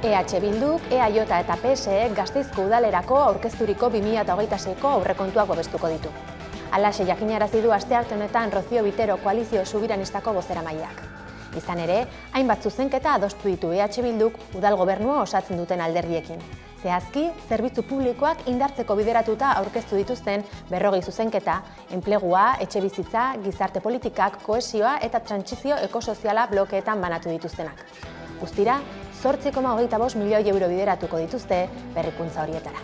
EH Bilduk, EAJ eta PSek Gasteizko udalerako aurkezturiko 2026ko aurrekontuak babestuko ditu. Halaxe jakinarazi du astearte honetan Rocío Vitero koalizio subiranistako bozeramaileak. Izan ere, hainbat zuzenketa adostu ditu EH Bilduk udal gobernua osatzen duten alderdiekin. Zehazki, zerbitzu publikoak indartzeko bideratuta aurkeztu dituzten 40 zuzenketa, enplegua, etxebizitza, gizarte politikak, kohesioa eta trantsizio ekosoziala blokeetan banatu dituztenak. Guztira, 8,25 milioi euro bideratuko dituzte berrikuntza horietara.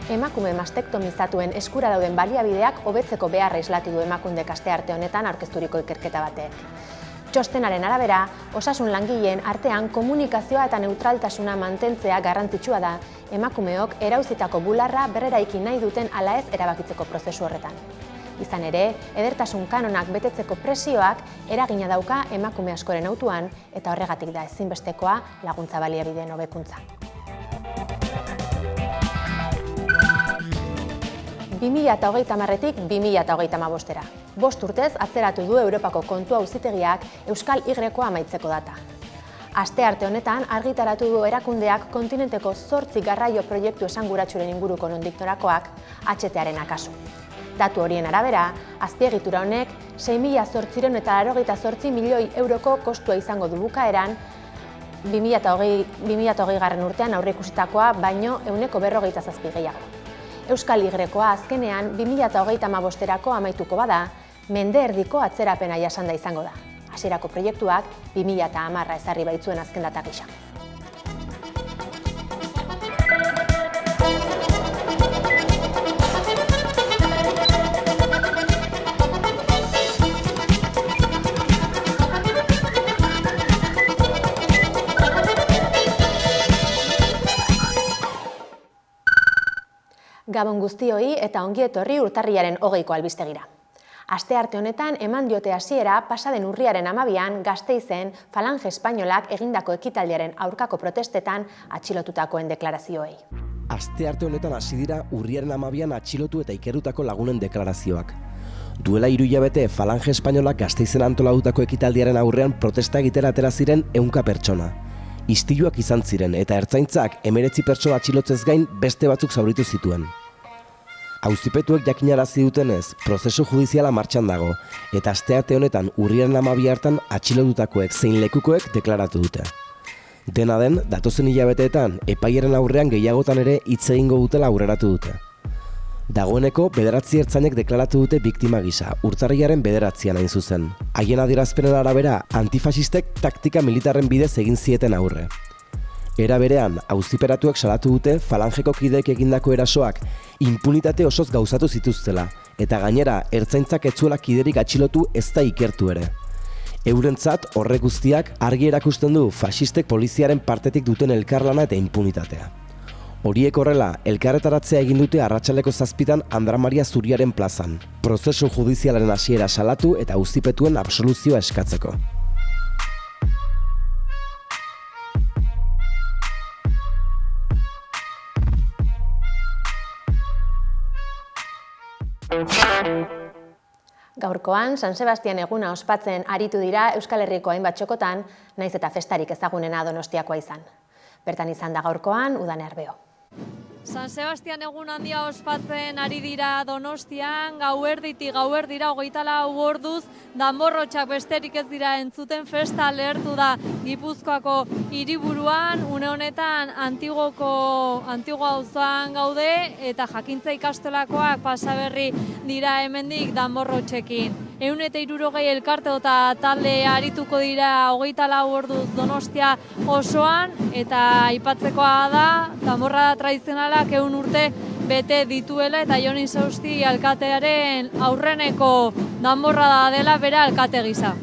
Emakume mastektomizatuen eskura dauden baliabideak hobetzeko beharra islatu du Emakundek astearte honetan aurkezturiko ikerketa batek. Txostenaren arabera, osasun langileen artean komunikazioa eta neutraltasuna mantentzea garrantzitsua da emakumeok erauzitako bularra berreraiki nahi duten ala ez erabakitzeko prozesu horretan. Izan ere, edertasun kanonak betetzeko presioak eragina dauka emakume askoren hautuan eta horregatik da ezinbestekoa laguntza baliabideen hobekuntza. 2030tik 2035era. 5 urtez atzeratu du Europako Kontu Auzitegiak Euskal Y-koa amaitzeko data. Astearte honetan argitaratu du erakundeak kontinenteko 8 garraio proiektu esanguratsuren inguruko nondik norakoak HT-arena kasu. Datu horien arabera, azpiegitura honek 6.888 milioi euroko kostua izango du bukaeran 2020 urtean aurreikusitakoa baino 47% gehiago. Euskal Y-koa azkenean 2035erako amaituko bada, mende erdiko atzerapena jasanda izango da. Hasierako proiektuak 2010 ezarri baitzuen azken data gisa. Gabon guztioi eta ongi etorri urtarrilaren 20ko albistegira. Astearte honetan eman diote hasiera pasaden urriaren 12an Gasteizen Falange Espainolak egindako ekitaldiaren aurkako protestetan atxilotutakoen deklarazioei. Astearte honetan hasi dira urriaren 12an atxilotu eta ikertutako lagunen deklarazioak. Duela 3 hilabete Falange Espainolak Gasteizen antolatutako ekitaldiaren aurrean protesta egitera atera ziren 100 pertsona. Istiluak izan ziren eta ertzaintzak 19 pertsona atxilotzez gain beste batzuk zauritu zituen. Auzipetuek jakinarazi dutenez, prozesu judiziala martxan dago, eta astearte honetan urriaren 12 hartan atxilotutakoek zein lekukoek deklaratu dute. Dena den, datozen hilabeteetan, epaiaren aurrean gehiagotan ere hitz egingo dutela aurreratu dute. Dagoeneko 9 ertzainek deklaratu dute biktima gisa, urtarrilaren 9an hain zuzen. Haien adierazpenen arabera, antifasistek taktika militarren bidez egin zieten aurre. Era berean, auziperatuek salatu dute Falangeko kideek egindako erasoak inpunitate osoz gauzatu zituztela, eta gainera ertzaintzak ez zuela kiderik atxilotu ez da ikertu ere. Eurentzat horrek guztiak argi erakusten du faxistek poliziaren partetik duten elkarlana eta impunitatea. Horiek horrela, elkarretaratzea egin dute arratsaldeko 7an Andra Maria Zuriaren plazan, prozesu judizialaren hasiera salatu eta auzipetuen absoluzioa eskatzeko. Gaurkoan, San Sebastian eguna ospatzen aritu dira Euskal Herriko hainbat txokotan, naiz eta festarik ezagunena Donostiakoa izan. Bertan izan da gaurkoan Udane Arbeo. San Sebastian egun handia ospatzen ari dira Donostian, gauerditik gauerdira 24 orduz, danborrotxak besterik ez dira entzuten, festa lehertu da Gipuzkoako hiriburuan, une honetan Antigua auzoan gaude eta jakintza ikastolakoak pasaberri dira hemendik danborrotxekin. 160 elkarte eta talde arituko dira 24 orduz Donostia osoan eta aipatzekoa da danborrada tradizionalak 100 urte bete dituela eta Jon Insausti alkatearen aurreneko danborrada dela bera alkate gisa.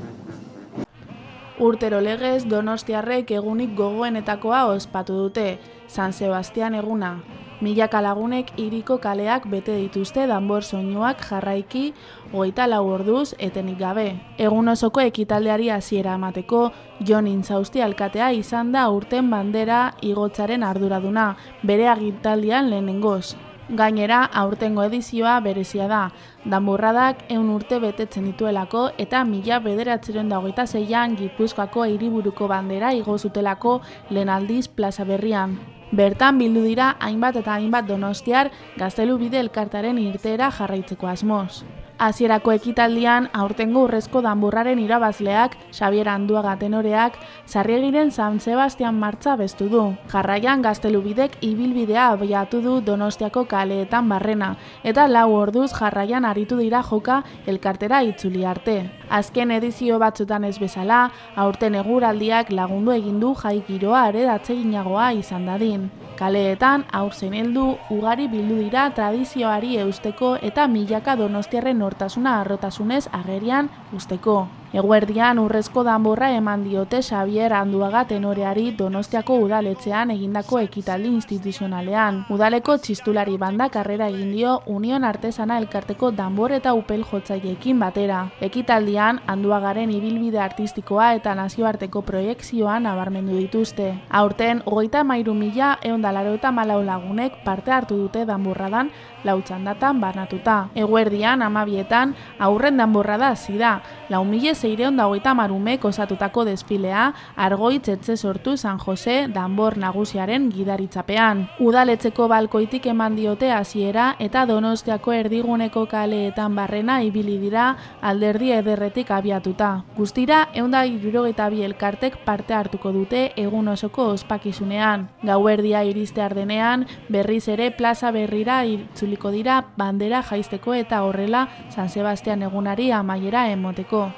Urtero legez donostiarrek egunik gogoenetakoa ospatu dute, San Sebastian eguna. Milaka lagunek hiriko kaleak bete dituzte danbor soinuak jarraiki 24 orduz etenik gabe. Egun osoko ekitaldeari hasiera emateko Jon Insausti alkatea izan da urten bandera igotzaren arduraduna, bere agintaldian lehenengoz. Gainera, aurtengo edizioa berezia da. Danborradak 100 urte betetzen dituelako eta 1926an Gipuzkoako hiriburuko bandera igo zutelako lehen aldiz plaza berrian. Bertan bildu dira hainbat eta hainbat donostiar Gaztelubide elkartearen irteera jarraitzeko asmoz. Hasierako ekitaldian, aurtengo urrezko danborraren irabazleak, Xabier Anduaga tenoreak, Sarriegiren San Sebastian martxa bestu du. Jarraian Gaztelubidek ibilbidea abiatu du Donostiako kaleetan barrena, eta 4 orduz jarraian aritu dira joka elkartera itzuli arte. Azken edizio batzutan ez bezala, aurten eguraldiak lagundu egin du jai giroa ere atseginagoa izan dadin. Kaleetan, haur zein heldu, ugari bildu dira tradizioari eusteko eta milaka donostiarren nortasuna harrotasunez agerian usteko. Eguerdian urrezko danborra eman diote Xabier Anduaga tenoreari Donostiako udaletxean egindako ekitaldi instituzionalean. Udaleko txistulari banda karrera egin dio Union Artesana elkarteko danbor eta upel jotzaileekin batera. Ekitaldian, Anduagaren ibilbide artistikoa eta nazioarteko proiekzioa nabarmendu dituzte. Aurten, 33.194 lagunek parte hartu dute danborradan 4 txandatan banatuta. Eguerdian, 12etan, aurren danborrada hasi da. 4.630 umek osatutako desfilea Argoitz etxe sortu San Jose danbor nagusiaren gidaritzapean. Udaletxeko balkoitik eman diote hasiera eta Donostiako erdiguneko kaleetan barrena ibili dira alderdi ederretik abiatuta. Guztira 162 elkartek parte hartuko dute egun osoko ospakizunean. Gauerdia iristear denean berriz ere plaza berrira itzuliko dira bandera jaisteko eta horrela San Sebastian egunari amaiera emoteko.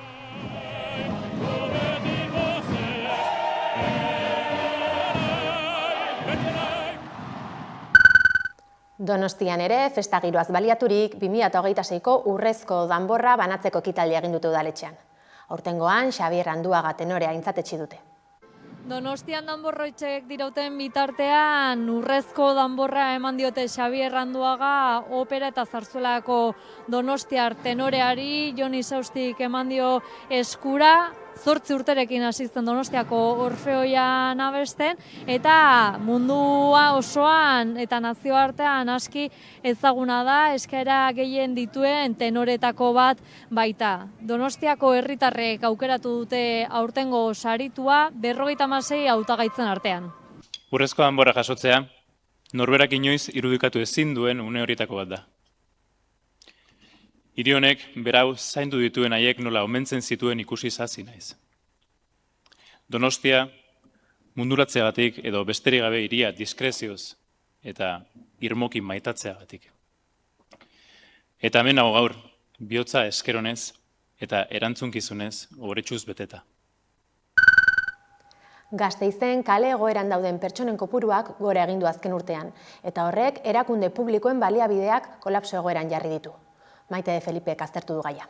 Donostian ere, festa giroaz baliaturik, 2026ko urrezko danborra banatzeko ekitaldia egin dute udaletxean. Aurtengoan, Xabier Anduaga tenorea aintzatetsi dute. Donostian danborroitzek dirauten bitartean urrezko danborra eman diote Xabier Anduaga opera eta zarzuelako donostiar tenoreari, Jon Isaustik eman dio eskura, 8 urterekin hasi zen Donostiako Orfeoian abesten, eta mundua osoan eta nazioartean aski ezaguna da, eskaera gehien dituen tenoretako bat baita. Donostiako herritarrek aukeratu dute aurtengo saritua 56 hautagaitzen artean. Urrezko danborra jasotzea, norberak inoiz irudikatu ezin duen une horietako bat da. Hiri honek berau zaindu dituen haiek nola omentzen zituen ikusi zazi naiz. Donostia munduratzeagatik edo besterik gabe hiria diskrezioz eta irmoki maitatzeagatik. Eta hemen hau gaur, bihotza eskeronez eta erantzunkizunez goretsuz beteta. Gasteizen kale egoeran dauden pertsonen kopuruak gora egin du azken urtean, eta horrek erakunde publikoen baliabideak kolapso egoeran jarri ditu. Maite de Felipek aztertu du gaia.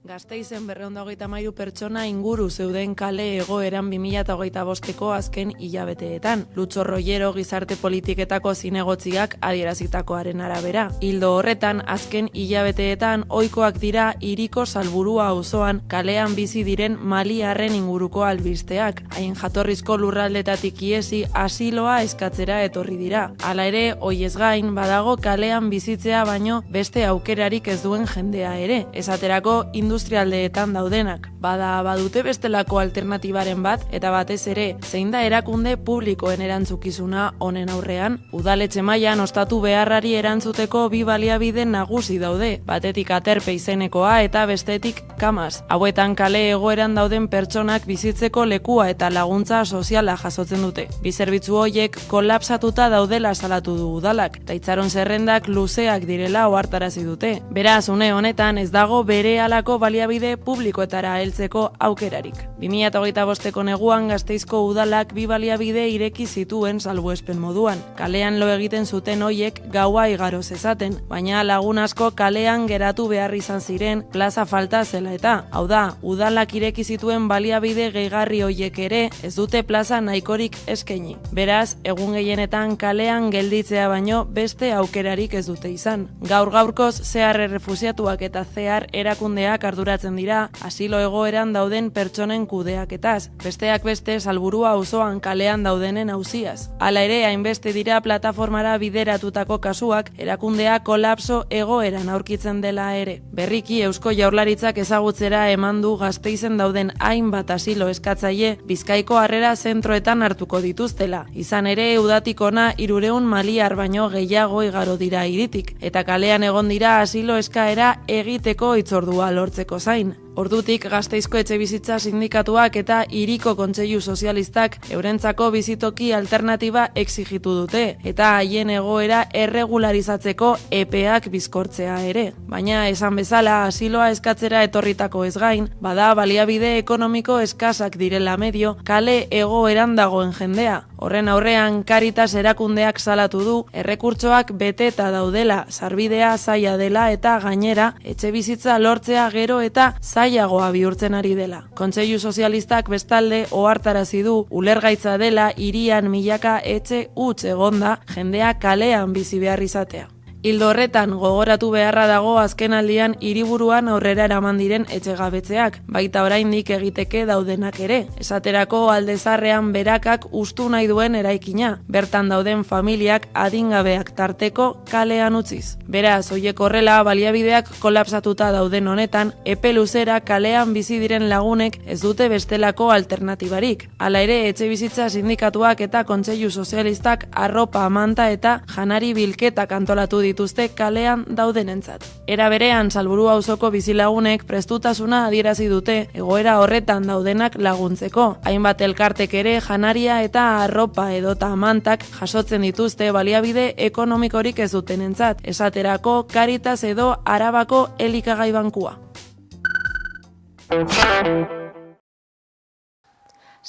Gasteizen 233 pertsona inguru zeuden kale egoeran 2025ko azken hilabeteetan. Lutxo Rollero gizarte politiketako zinegotziak adierazitakoaren arabera. Ildo horretan, azken hilabeteetan ohikoak dira hiriko Salburua auzoan kalean bizi diren maliarren inguruko albisteak. Haien jatorrizko lurraldetatik iesi asiloa eskatzera etorri dira. Hala ere, hoiez gain, badago kalean bizitzea baino beste aukerarik ez duen jendea ere. Esaterako industrialdeetan daudenak. Badute bestelako alternatibaren bat, eta batez ere, zein da erakunde publikoen erantzukizuna honen aurrean, udaletxe mailan ostatu beharrari erantzuteko bi baliabide nagusi daude, batetik aterpe izenekoa eta bestetik kamaz. Hauetan kale egoeran dauden pertsonak bizitzeko lekua eta laguntza soziala jasotzen dute. Bi zerbitzu horiek kolapsatuta daudela salatu du udalak, eta itxaron zerrendak luzeak direla ohartarazi dute. Beraz, une honetan ez dago berehalako baliabide publikoetara heltzeko aukerarik. 2025ko neguan Gasteizko udalak bi baliabide ireki zituen salbuespen moduan. Kalean lo egiten zuten hoiek gaua igaro zezaten, baina lagun asko kalean geratu behar izan ziren plaza falta zela eta. Hau da, udalak ireki zituen baliabide gehigarri hoiek ere ez dute plaza nahikorik eskaini. Beraz, egun gehienetan kalean gelditzea baino beste aukerarik ez dute izan. Gaur-gaurkoz zehar errefusiatuak eta zehar erakundeak arduratzen dira asilo egoeran dauden pertsonen kudeaketaz, besteak beste Salburua auzoan kalean daudenen auziaz. Hala ere, hainbeste dira plataformara bideratutako kasuak erakundea kolapso egoeran aurkitzen dela ere. Berriki Eusko Jaurlaritzak ezagutzera eman du Gasteizen dauden hainbat asilo eskatzaile Bizkaiko Harrera zentroetan hartuko dituztela. Izan ere, udatik ona 300 maliar baino gehiago igaro dira hiritik, eta kalean egon dira asilo eskaera egiteko hitzordua lortzeko zain. Ordutik Gasteizko Etxebizitza Sindikatuak eta Hiriko Kontseilu Sozialistak eurentzako bizitoki alternatiba exigitu dute, eta haien egoera erregularizatzeko epeak bizkortzea ere. Baina esan bezala asiloa eskatzera etorritako ez gain, bada baliabide ekonomiko eskasak direla medio kale egoeran dagoen jendea. Horren aurrean Caritas erakundeak salatu du errekurtsoak beteta daudela, sarbidea zaila dela eta gainera etxebizitza lortzea gero eta zailagoa bihurtzen ari dela. Kontseilu Sozialistak bestalde ohartarazi du ulergaitza dela hirian milaka etxe huts egonda jendea kalean bizi behar izatea. Ildo horretan gogoratu beharra dago azkenaldian hiriburuan aurrera eraman diren etxegabetzeak, baita oraindik egiteke daudenak ere. Esaterako Aldezarrean berakak hustu nahi duen eraikina, bertan dauden familiak adingabeak tarteko kalean utziz. Beraz, hoiek horrela baliabideak kolapsatuta dauden honetan, epe luzera kalean bizi diren lagunek ez dute bestelako alternatibarik. Hala ere, Etxebizitza Sindikatuak eta Kontseilu Sozialistak arropa, manta eta janari bilketak antolatu dituzte kalean daudenentzat. Era berean, Salburua auzoko bizilagunek prestutasuna adierazi dute egoera horretan daudenak laguntzeko. Hainbat elkartek ere janaria eta arropa edota mantak jasotzen dituzte baliabide ekonomikorik ez dutenentzat, esaterako Caritas edo Arabako elikagai bankua.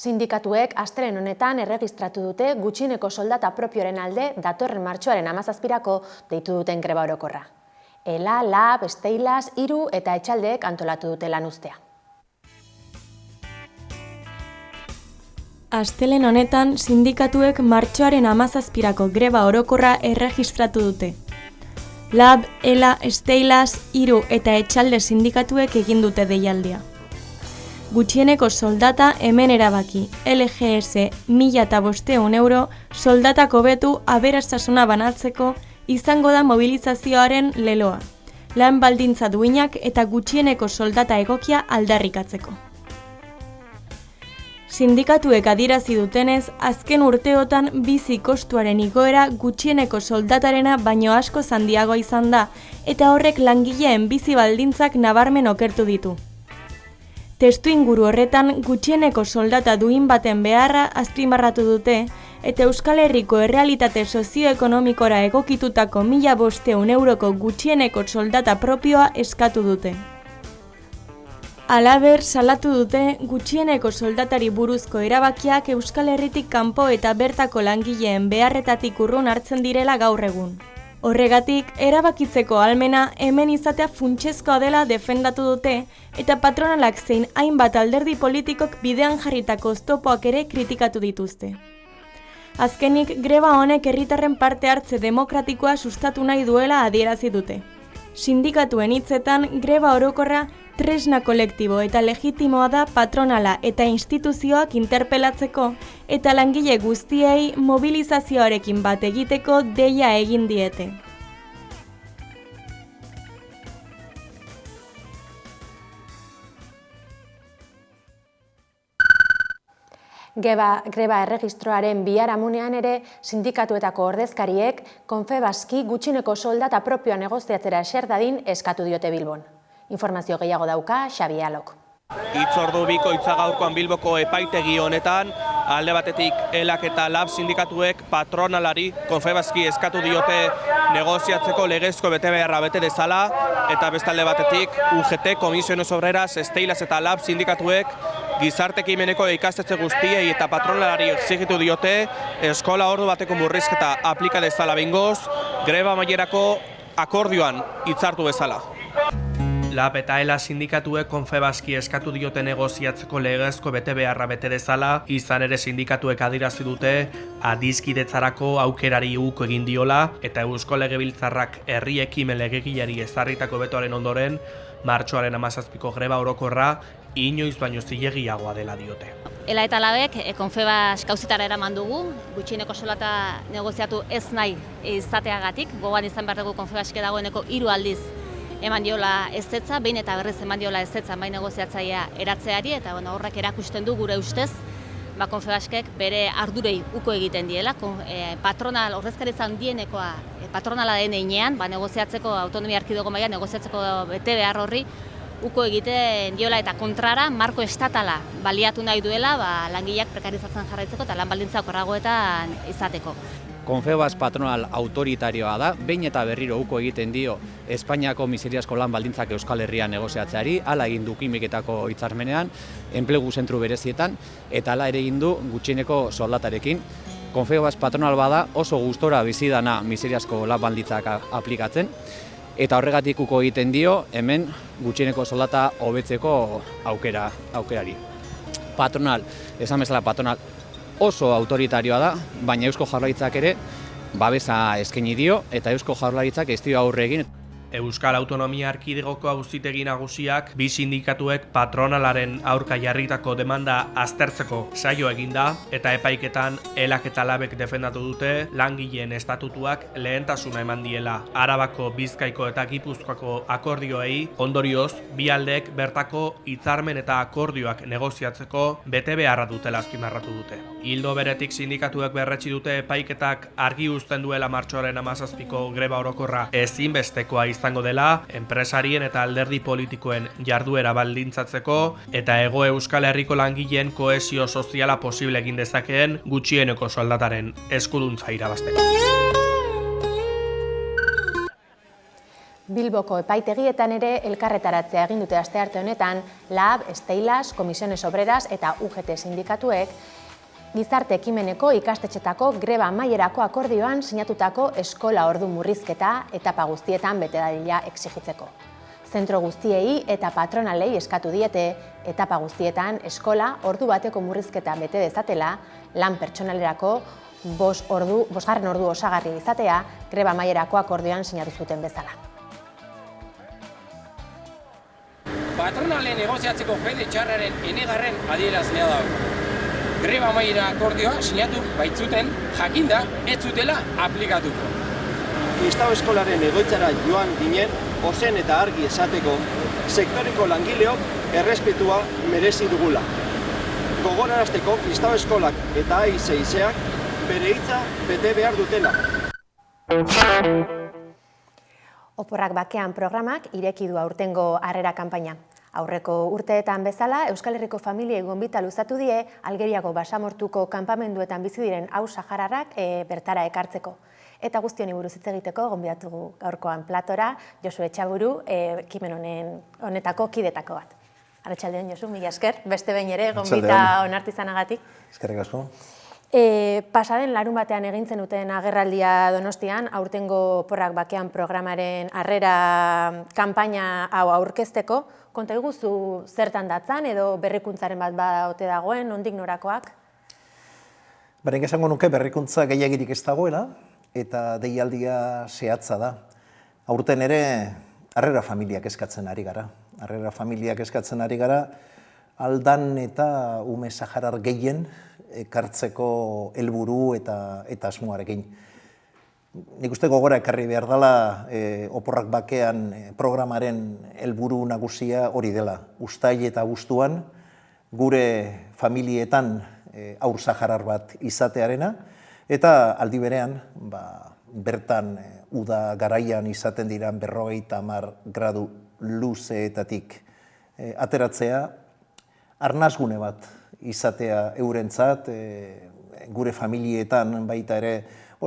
Sindikatuek astelehen honetan erregistratu dute gutxieneko soldata propioaren alde datorren martxoaren 17 deitu duten greba orokorra. ELA, LAB, STEILAS, HIRU eta Etxaldeek antolatu dute lan uztea. Astelehen honetan sindikatuek martxoaren 17 greba orokorra erregistratu dute. LAB, ELA, STEILAS, HIRU eta Etxalde sindikatuek egin dute deialdia. Gutxieneko soldata hemen erabaki, LGS 1.500 euro soldatako betu aberastasuna banatzeko izango da mobilizazioaren leloa, lan baldintza duinak eta gutxieneko soldata egokia aldarrikatzeko. Sindikatuek adierazi dutenez, azken urteotan bizi kostuaren igoera gutxieneko soldatarena baino asko handiagoa izan da, eta horrek langileen bizi baldintzak nabarmen okertu ditu. Testu inguru horretan gutxieneko soldata duin baten beharra azpimarratu dute, eta Euskal Herriko errealitate sozioekonomikora egokitutako 1.500 euroko gutxieneko soldata propioa eskatu dute. Halaber, salatu dute gutxieneko soldatari buruzko erabakiak Euskal Herritik kanpo eta bertako langileen beharretatik urrun hartzen direla gaur egun. Horregatik, erabakitzeko ahalmena hemen izatea funtsezkoa dela defendatu dute eta patronalak zein hainbat alderdi politikok bidean jarritako oztopoak ere kritikatu dituzte. Azkenik, greba honek herritarren parte hartze demokratikoa sustatu nahi duela adierazi dute. Sindikatuen hitzetan, greba orokorra tresna kolektibo eta legitimoa da patronala eta instituzioak interpelatzeko eta langile guztiei mobilizazioarekin bat egiteko deia egin diete. Greba erregistroaren biharamunean ere sindikatuetako ordezkariek Confebaski gutxieneko soldata propioa negoziatzera eser dadin eskatu diote Bilbon. Informazio gehiago dauka Xabi Alok. Hitzordu bikoitza gaurkoan Bilboko epaitegi honetan, alde batetik ELAK eta LAB sindikatuek patronalari Confebaski eskatu diote negoziatzeko legezko betebeharra bete dezala, eta bestalde batetik UGT, Comisiones Obreras, STEILAS eta LAB sindikatuek gizarte ekimeneko ikastetxe guztiei eta patronalari exigitu diote eskola ordu bateko murrizketa aplika dezala behingoz, greba amaierako akordioan hitzartu bezala. LAB eta ELA sindikatuek Confebaski eskatu diote negoziatzeko legezko betebeharra bete dezala, izan ere sindikatuek adierazi dute adiskidetzarako aukerari uko egin diola eta Eusko Legebiltzarrak herri ekimen legegilari ezarritako betoaren ondoren martxoaren 17ko greba orokorra inoiz baino zilegiagoa dela diote. ELA eta LABek Confebas kauzitara eraman dugu, gutxieneko soldata negoziatu ez nahi izateagatik, gogoan izan behar dugu Confebaske dagoeneko 3 aldiz eman diola ezetza, behin eta berriz eman diola ezetza bai negoziatzailea eratzeari, eta horrek erakusten du gure ustez, Confebaskek bere ardurei uko egiten diela, patronal ordezkaritza handienekoa patronala den heinean, negoziatzeko autonomia erkidego mailan negoziatzeko bete behar horri uko egiten diola eta kontrara marko estatala baliatu nahi duela langileak prekarizatzen jarraitzeko eta lan baldintza okerragoetan izateko. Confebas patronal autoritarioa da, behin eta berriro uko egiten dio Espainiako miseriazko lan baldintzak Euskal Herrian negoziatzeari, hala egin du Kimiketako hitzarmenean, enplegu zentru berezietan, eta hala ere egin du gutxieneko soldatarekin. Confebas patronal bada oso gustora bizi dana miseriazko lan baldintzak aplikatzen, eta horregatik uko egiten dio hemen gutxieneko soldata hobetzeko aukerari. Patronal, esan bezala patronal, oso autoritarioa da, baina Eusko Jaurlaritzak ere babesa eskaini dio eta Eusko Jaurlaritzak ez dio aurre egin. Euskal Autonomia Erkidegoko Auzitegi Nagusiak bi sindikatuek patronalaren aurka jarritako demanda aztertzeko saio eginda eta epaiketan ELAk eta LABek defendatu dute langileen estatutuak lehentasuna eman diela Arabako, Bizkaiko eta Gipuzkoako akordioei, ondorioz bi aldeek bertako hitzarmen eta akordioak negoziatzeko bete beharra dutela azpimarratu dute. Ildo beretik sindikatuek berretsi dute epaiketak argi uzten duela martxoaren 17ko greba orokorra ezinbestekoa izango dela, enpresarien eta alderdi politikoen jarduera baldintzatzeko eta Hego Euskal Herriko langileen kohesio soziala posible egin dezakeen gutxieneko soldataren eskuduntza irabazteko. Bilboko epaitegietan ere elkarretaratzea egin dute astearte honetan LAB, Steilas, Comisiones Obreras eta UGT sindikatuek gizarte ekimeneko ikastetxetako greba amaierako akordioan sinatutako eskola ordu murrizketa etapa guztietan bete dadila exigitzeko. Zentro guztiei eta patronalei eskatu diete etapa guztietan eskola ordu bateko murrizketa bete dezatela, lan pertsonalerako 5 ordu osagarri izatea greba amaierako akordioan sinatu zuten bezala. Patronalen negoziatzeko fede txarraren enegarren adierazlea dago. Greba amaiera akordioa sinatu baitzuten jakinda ez zutela aplikatuko. Kristau eskolaren egoitzara joan ginen, ozen eta argi esateko, sektoreko langileok errespetua merezi dugula. Gogorarazteko Kristau eskolak eta AIC-ak bere hitza bete behar dutela. Oporrak bakean programak ireki du aurtengo harrera kanpaina. Aurreko urteetan bezala, Euskal Herriko familiei gonbita luzatu die Algeriako basamortuko kanpamenduetan bizi diren haur-sahararrak bertara ekartzeko. Eta guzti honi buruz hitz egiteko gonbidatugu gaurkoan platora Josu Etxaburu, ekimen honetako kidetako bat. Arratsaldeon Josu, mila esker, beste behin ere gonbita onartu izanagatik. Eskerrik asko. Pasaden larun batean egin zenuten agerraldia Donostian, aurtengo Oporrak bakean programaren harrera kanpaina hau aurkezteko. Konta iguzu zertan datzan edo berrikuntzaren bat ote dagoen, nondik norakoak? Nik esango nuke berrikuntza gehiagirik ez dagoela eta deialdia zehatza da. Aurten ere harrera familiak eskatzen ari gara. Harrera familiak eskatzen ari gara aldan eta ume saharar gehien ekartzeko helburu eta asmoarekin. Nik uste gogora ekarri behar dela Oporrak bakean programaren helburu nagusia hori dela. Uztai eta abuztuan gure familietan haur saharar bat izatearena eta aldi berean bertan uda garaian izaten diran 50 gradu luzeetatik ateratzea arnasgune bat izatea eurentzat, gure familietan baita ere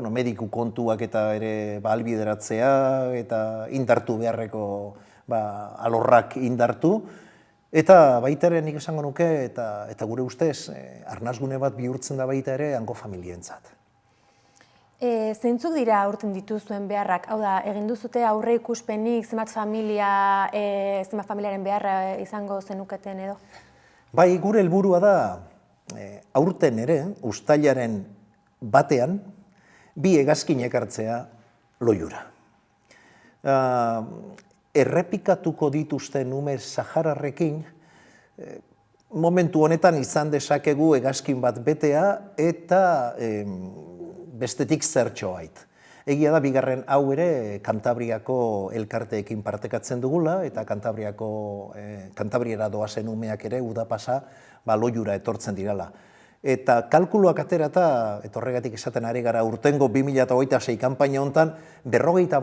mediku kontuak eta ere ahalbideratzea eta indartu beharreko alorrak indartu. Eta baita ere nik esango nuke eta gure ustez arnasgune bat bihurtzen da baita ere hango familientzat. Zeintzuk dira aurten dituzuen beharrak? Hau da, egin duzute aurre ikuspenik zenbat familiaren beharra izango zenuketen edo? Bai, gure helburua da aurten ere, uztailaren batean, bi hegazkin ekartzea Loiura. Errepikatuko dituzten ume sahararrekin, momentu honetan izan dezakegu hegazkin bat betea eta bestetik zertxoait. Egia da, bigarren hau ere Kantabriako elkarteekin partekatzen dugula, eta Kantabriera doazen umeak ere udapasa Loiura etortzen dirala. Eta kalkuluak aterata, eta horregatik esaten ari gara urtengo 2026 kanpaina hontan, 50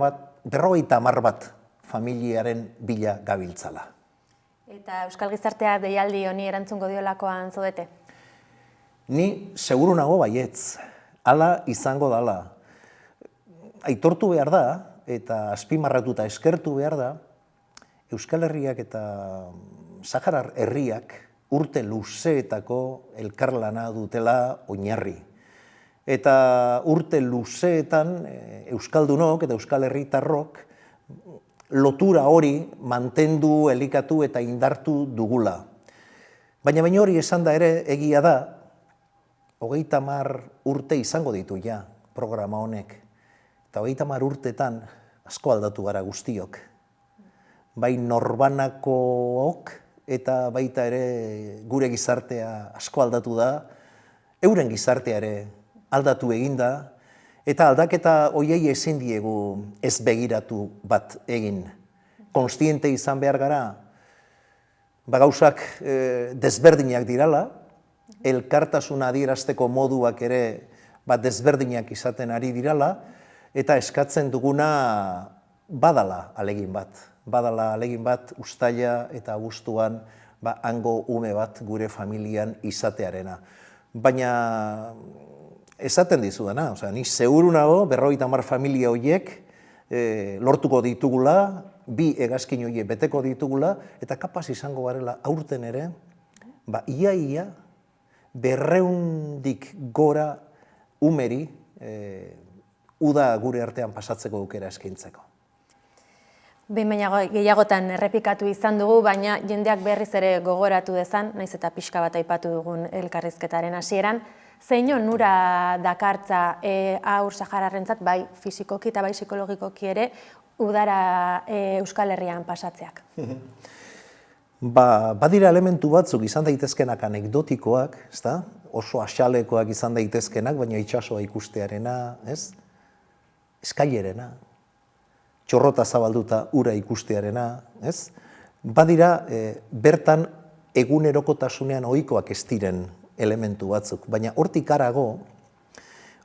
bat familiaren bila gabiltzala. Eta Euskal Gizartea deialdi honi erantzungo diolakoan zaudete? Ni seguru nago baietz, hala izango dala. Aitortu behar da, eta azpimarratuta eskertu behar da, Euskal Herriak eta Saharar herriak urte luzeetako elkarlana dutela oinarri. Eta urte luzeetan Euskaldunok eta Euskal Herritarrok lotura hori mantendu, elikatu eta indartu dugula. Baina hori esan da ere egia da, 30 urte izango ditu ja programa honek. Eta 30 urtetan asko aldatu gara guztiok. Bai norbanakook eta baita ere gure gizartea asko aldatu da, euren gizartea ere aldatu eginda, eta aldaketa hoiei ezin diegu ez begiratu bat egin. Konstiente izan behar gara, gauzak desberdinak dirala, elkartasuna adierazteko moduak ere desberdinak izaten ari dirala, eta eskatzen duguna badala alegin bat. Badala alegin bat uztaila eta abuztuan hango ume bat gure familian izatearena. Baina esaten dizudana, ni seguru nago 50 familia horiek lortuko ditugula, bi hegazkin horiek beteko ditugula, eta kapaz izango garela aurten ere, ia 200 gora umeri uda gure artean pasatzeko aukera eskaintzeko. Behin baina gehiagotan errepikatu izan dugu, baina jendeak berriz ere gogoratu dezan, naiz eta pixka bat aipatu dugun elkarrizketaren hasieran, zein onura dakartza haur sahararrentzat, bai fisikoki eta bai psikologikoki ere, udara Euskal Herrian pasatzeak. Badira elementu batzuk izan daitezkenak anekdotikoak, oso asalekoak izan daitezkenak, baina itsasoa ikustearena, eskailerena, txorrota zabalduta ura ikustearena, badira bertan egunerokotasunean ohikoak ez diren elementu batzuk, baina hortik harago,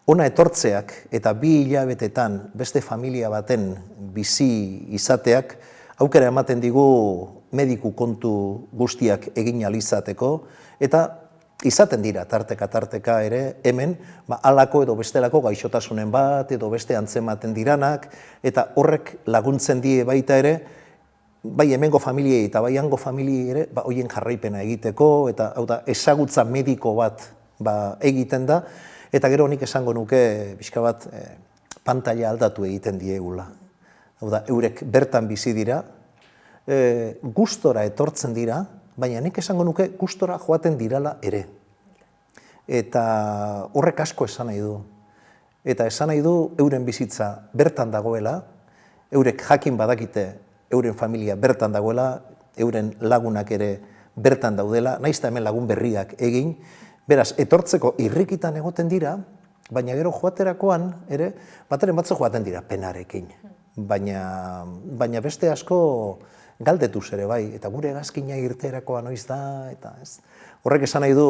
ona etortzeak eta 2 hilabetetan beste familia baten bizi izateak aukera ematen digu mediku kontu guztiak egin ahal izateko, eta izaten dira tarteka ere hemen halako edo bestelako gaixotasunen bat edo beste antzematen diranak, eta horrek laguntzen die baita ere, bai hemengo familiei eta bai hango familiei ere horien jarraipena egiteko, eta ezagutza mediko bat egiten da, eta gero nik esango nuke pixka bat pantalla aldatu egiten diegula. Eurek bertan bizi dira, gustora etortzen dira, baina nik esango nuke gustora joaten dirala ere. Eta horrek asko esan nahi du. Eta esan nahi du euren bizitza bertan dagoela, eurek jakin badakite euren familia bertan dagoela, euren lagunak ere bertan daudela, nahiz eta hemen lagun berriak egin, beraz, etortzeko irrikitan egoten dira, baina gero joaterakoan ere, bateren batzu joaten dira penarekin. Baina beste asko galdetuz ere bai, eta gure hegazkina irteerakoa noiz da, eta ez. Horrek esan nahi du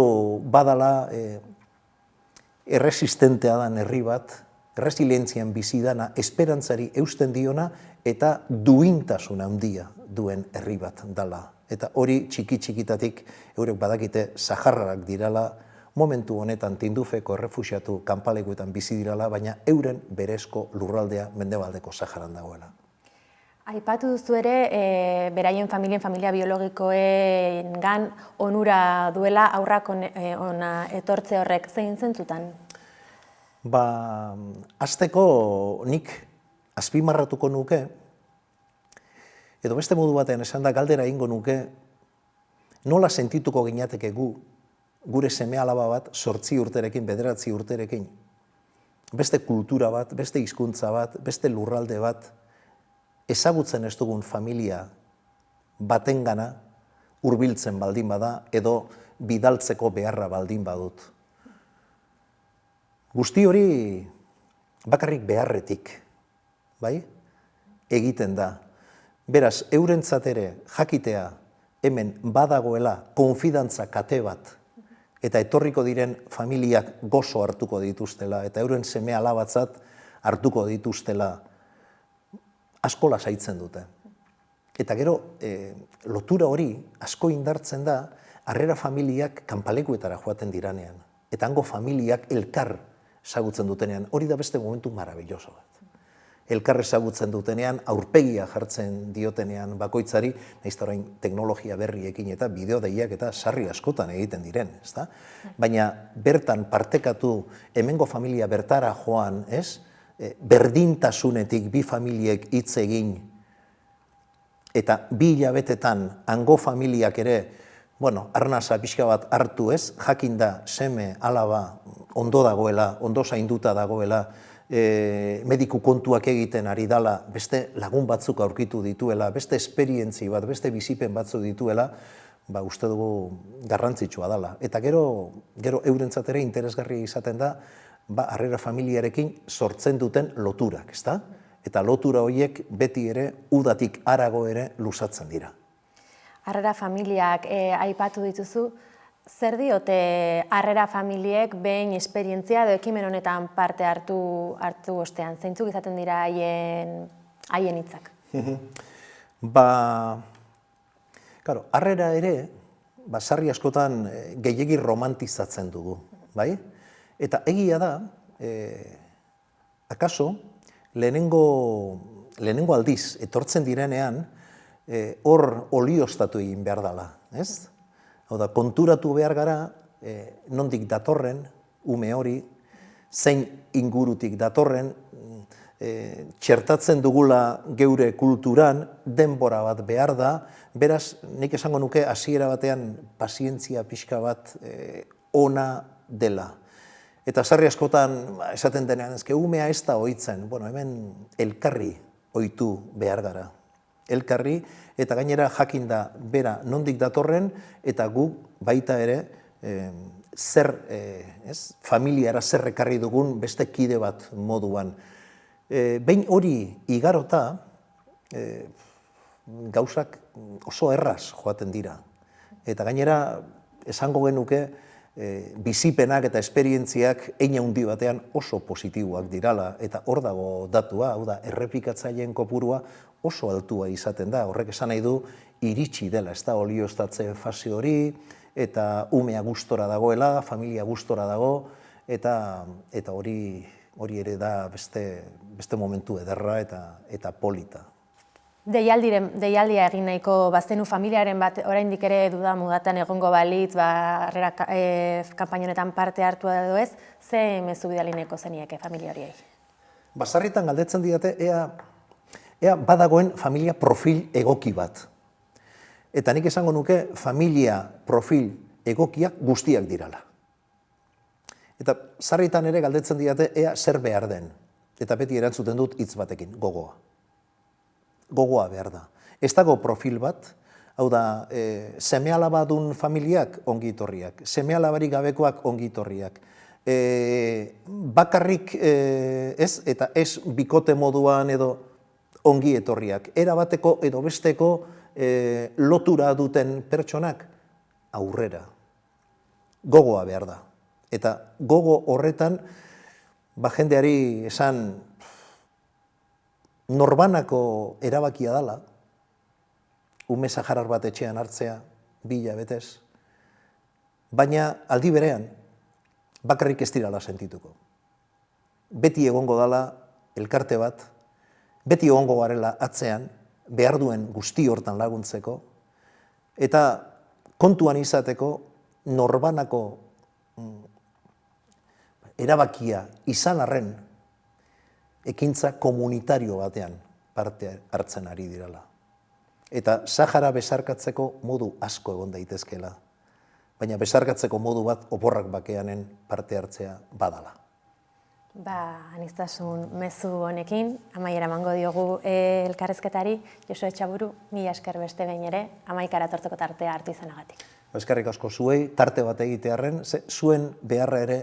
badala erresistentea dan herri bat, resilientzian bizi dana, esperantzari eusten diona, eta duintasun handia duen herri bat dala. Eta hori txiki-txikitatik eurek badakite saharrak dirala, momentu honetan Tindufeko errefuxiatu kanpalekuetan bizi dirala, baina euren berezko lurraldea mendebaldeko Saharan dagoela. Aipatu duzu ere, beraien familia biologikoengan onura duela aurrak ona etortze horrek zein zentzutan? Hasteko nik azpimarratuko nuke, edo beste modu batean esan da galdera egingo nuke, nola sentituko ginateke gure seme-alaba bat 8 urterekin, 9 urterekin, beste kultura bat, beste hizkuntza bat, beste lurralde bat, ezagutzen ez dugun familia batengana hurbiltzen baldin bada, edo bidaltzeko beharra baldin badut. Guzti hori bakarrik beharretik, bai? Egiten da. Beraz, eurentzat ere jakitea hemen badagoela konfidantza kate bat, eta etorriko diren familiak gozo hartuko dituztela, eta euren seme alabatzat hartuko dituztela, asko lasaitzen dute. Eta gero, lotura hori asko indartzen da, harrera familiak kanpalekuetara joaten diranean, eta hango familiak elkar ezagutzen dutenean, hori da beste momentu marabilloso bat. Elkar ezagutzen dutenean, aurpegia jartzen diotenean bakoitzari, nahiz orain teknologia berriekin eta bideodeiak eta sarri askotan egiten diren, ezta? Baina bertan partekatu, hemengo familia bertara joan, ez? Berdintasunetik bi familiek hitz egin, eta 2 hilabetetan hango familiak ere, arnasa pixka bat hartu, ez? Jakinda seme alaba ondo dagoela, ondo zainduta dagoela, mediku kontuak egiten ari dala, beste lagun batzuk aurkitu dituela, beste esperientzi bat, beste bizipen batzuk dituela, uste dugu garrantzitsua dala. Eta gero eurentzat ere interesgarria izaten da, harrera familiarekin sortzen duten loturak, ezta? Eta lotura horiek beti ere udatik harago ere luzatzen dira. Harrera familiak aipatu dituzu, zer diote harrera familiek behin esperientzia edo ekimen honetan parte hartu ostean? Zeintzuk izaten dira haien hitzak? Harrera ere, sarri askotan gehiegi romantizatzen dugu, bai? Eta egia da, akaso, lehenengo aldiz etortzen direnean, hor olioztatu egin behar dela, ez? Hau da, konturatu behar gara, nondik datorren, ume hori, zein ingurutik datorren, txertatzen dugula geure kulturan, denbora bat behar da, beraz, nik esango nuke hasiera batean pazientzia pixka bat ona dela. Eta sarri askotan esaten denean, umea ez da ohitzen, hemen elkarri ohitu behar gara. Elkarri, eta gainera jakinda bera nondik datorren, eta gu baita ere familiara zer ekarri dugun beste kide bat moduan. Behin hori igarota, gauzak oso erraz joaten dira. Eta gainera, esango genuke, bizipenak eta esperientziak hein handi batean oso positiboak dirala, eta hor dago datua, hau da, errepikatzaileen kopurua oso altua izaten da. Horrek esan nahi du, iritsi dela, ez da, olioztatze fase hori, eta umea gustora dagoela, familia gustora dago, eta hori ere da beste momentu ederra eta polita. Deialdia egin nahiko bazenu familiaren bat oraindik ere duda mudatan egongo balitz, harrera kanpainonetan parte hartu edo ez, ze mezu bidali nahiko zenieke familia horiei? Sarritan galdetzen didate, ea badagoen familia profil egoki bat. Eta nik esango nuke familia profil egokiak guztiak dirala. Eta sarritan ere galdetzen didate, ea zer behar den. Eta beti erantzuten dut hitz batekin, gogoa. Gogoa behar da. Ez dago profil bat, hau da, seme-alaba dun familiak ongi etorriak, seme-alabarik gabekoak ongi etorriak. Bakarrik ez, eta ez bikote moduan edo ongi etorriak. Era bateko edo besteko lotura duten pertsonak aurrera. Gogoa behar da. Eta gogo horretan, jendeari esan, norbanako erabakia dala, ume saharar bat etxean hartzea, 2 hilabetez, baina aldi berean, bakarrik ez dirala sentituko. Beti egongo dala elkarte bat, beti egongo garela atzean, behar duen guzti hortan laguntzeko, eta kontuan izateko norbanako erabakia izan arren, ekintza komunitario batean parte hartzen ari direla. Eta Sahara besarkatzeko modu asko egon daitezkeela, baina besarkatzeko modu bat oporrak bakeanen parte hartzea badala. Aniztasun mezu honekin, amaiera emango diogu elkarrezketari, Josue Etxaburu, mila esker beste behin ere, amaikara etortzeko tartea hartu izanagatik. Eskerrik asko zuei, tarte bat egitearren, zuen beharra ere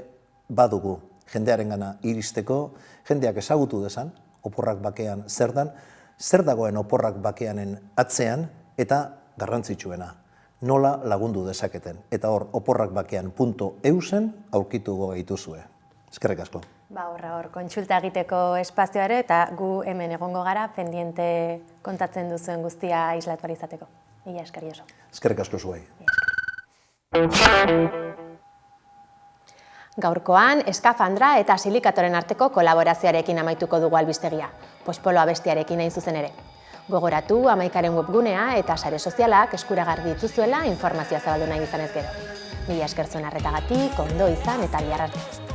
badugu jendearengana iristeko, jendeak ezagutu dezan, oporrak bakean zer dan, zer dagoen oporrak bakeanen atzean, eta garrantzitsuena, nola lagundu dezaketen. Eta hor, oporrak bakean .eusen aurkituko gaituzue. Eskerrik asko. Hor, kontsulta egiteko espazioa ere, eta gu hemen egongo gara, pendiente kontatzen duzuen guztia islatu izateko. Mila esker, Josu. Eskerrik asko zuei. Gaurkoan, eskafandra eta silikatoren arteko kolaborazioarekin amaituko dugu albistegia, Pospolo abestiarekin hain zuzen ere. Gogoratu, amaikaren webgunea eta sare sozialak eskuragarri dituzuela informazioa zabaldu nahi izanez gero. Mila esker zuen arretagatik, ondo izan eta bihar arte.